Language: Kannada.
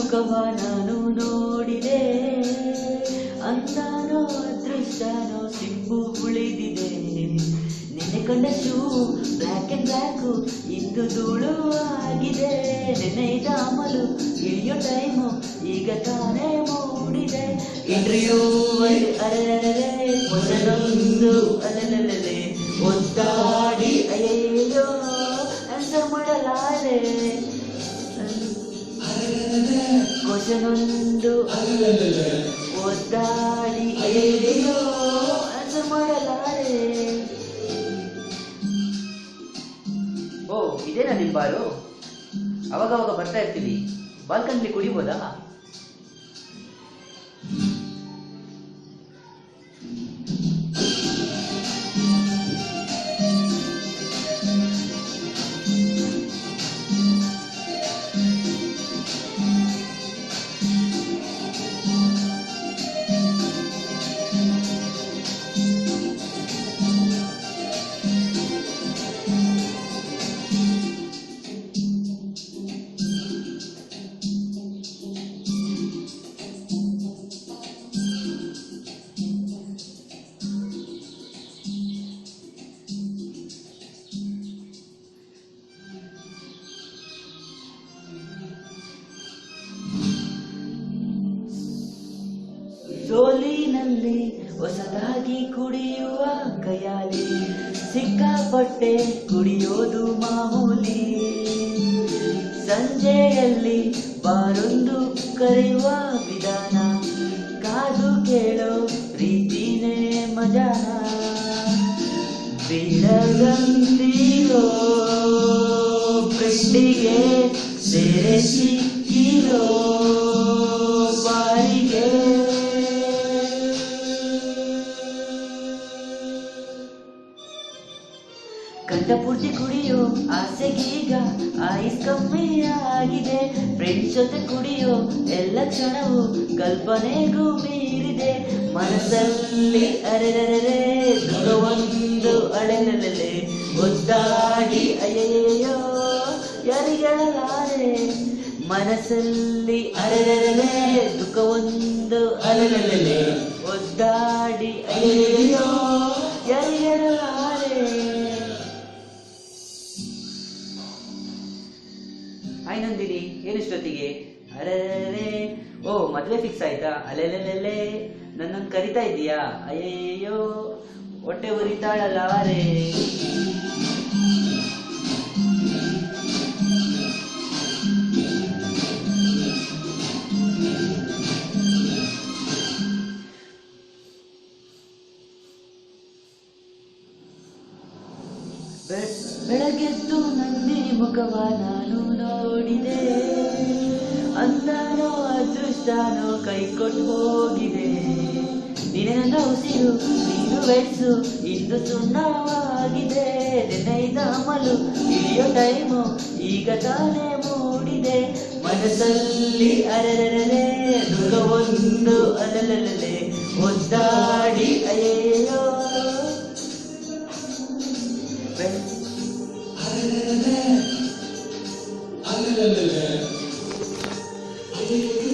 ಮುಖವ ನಾನು ನೋಡಿದೆ, ಅಂತಾನೋ ಅದೃಷ್ಟನೋ ಸಿಂಪು ಉಳಿದಿದೆ. ನಿನ್ನೆ ಕಂಡ ಶೂ ಬ್ಲ್ಯಾಕ್ ಅಂಡ್ ಬ್ಲ್ಯಾಕು ಇಂದು ಧೂಳು ಆಗಿದೆ. ನೆನೆಯಿದ ಅಮಲು ಇಳಿಯೋ ಟೈಮು ಈಗ ತಾನೇ ಮೂಡಿದೆ. ಇಂಟರ್ವ್ಯೂ ಅರೆರೆ ಮೊದಲೊಂದು ಅಲೆಲೆಲೆ ಒದ್ದಾಡಿ ಅಯ್ಯೋ ಆನ್ಸರ್ ಮಾಡಲಾರೆ. ಕ್ವಶನೊಂದು ಒದ್ದಾಡಿ ಅಯ್ಯೋ ಆನ್ಸರ್ ಮಾಡಲಾರೆ. ಓ ಇದೇನಾ ನಿಮ್ಮ ಬಾರು? ಅವಾಗವಾಗ ಬರ್ತಾ ಇರ್ತೀವಿ, ಬಾಲ್ಕನಿಲಿ ಕುಡಿಬೋದಾ? ಸೋಲಿನಲ್ಲಿ ಹೊಸದಾಗಿ ಕುಡಿಯುವ ಕೈಯಾಲಿ, ಸಿಕ್ಕಾಪಟ್ಟೆ ಕುಡಿಯೋದು ಮಾಮೂಲಿ. ಸಂಜೆಯಲ್ಲಿ ಬಾರೊಂದು ಕರೆಯುವ ವಿಧಾನ, ಕಾದು ಕೇಳೋ ಪ್ರೀತಿನೇ ಮಜಾನ. ಬಿಡಗಂತೀರೋ ಕಟ್ಟಿಗೆ ಸೇರೆ ಸಿಕ್ಕಿರೋ ಬಾರಿಗೆ. ಕಂಠಪೂರ್ತಿ ಕುಡಿಯೋ ಆಸೆಗೀಗ ಆಯುಸ್ ಕಮ್ಮಿ ಆಗಿದೆ. ಫ್ರೆಂಡ್ಸ್ ಜೊತೆ ಕುಡಿಯೋ ಎಲ್ಲ ಕ್ಷಣವು ಕಲ್ಪನೆಗೂ ಮೀರಿದೆ. ಮನಸ್ಸಲ್ಲಿ ಅರೆರೆ ದುಃಖವೊಂದು ಅಳೆಲೆಲೆ ಒದ್ದಾಡಿ ಅಯ್ಯಯ್ಯೋ ಯಾರಿಗೆಳಲಾರೆ. ಮನಸ್ಸಲ್ಲಿ ಅರೆರೆ ದುಃಖವೊಂದು ಅಲೆಲೆಲೆ ಒದ್ದಾಡಿ ಅಯ್ಯಯ್ಯೋ ಯಾರಿಗೆಳಲಾರೆ. ಹಾಯ್ ನಂದಿನಿ, ಏನಿಷ್ಟೊತ್ತಿಗೆ? ಅರೆರೆ ಓ ಮದುವೆ ಫಿಕ್ಸ್ ಆಯ್ತಾ? ಅಲೆಲೆಲೆ ನನ್ನನ್ನು ಕರಿತಾ ಇದ್ದೀಯಾ? ಅಯ್ಯಯ್ಯೋ ಹೊಟ್ಟೆ ಉರಿತಾಳಲ್ಲಾರೆ. ಬೆಳಗೆದ್ದು ನಂದಿ ಮುಖವ ನಾನು ನೋಡಿದೆ, ಅಂತಾನೋ ಅದೃಷ್ಟನೋ ಕೈ ಕೊಟ್ಟು ಹೋಗಿದೆ. ನೀನೆ ನನ್ನ ಉಸಿರು, ನೀನು ಬೆಡ್ಸು, ಇಂದು ಸುಣ್ಣವಾಗಿದೆ. ನೆನೆಯಿದ ಅಮಲು ಇಳಿಯೋ ಟೈಮು ಈಗ ತಾನೇ ಮೂಡಿದೆ. ಮನಸ್ಸಲ್ಲಿ ಅರೆರೆ ದುಃಖವೊಂದು ಅಲೆಲೆಲೆ ಒದ್ದಾಡಿ ಅಯ್ಯೋ. ಅಲ್ಲೇ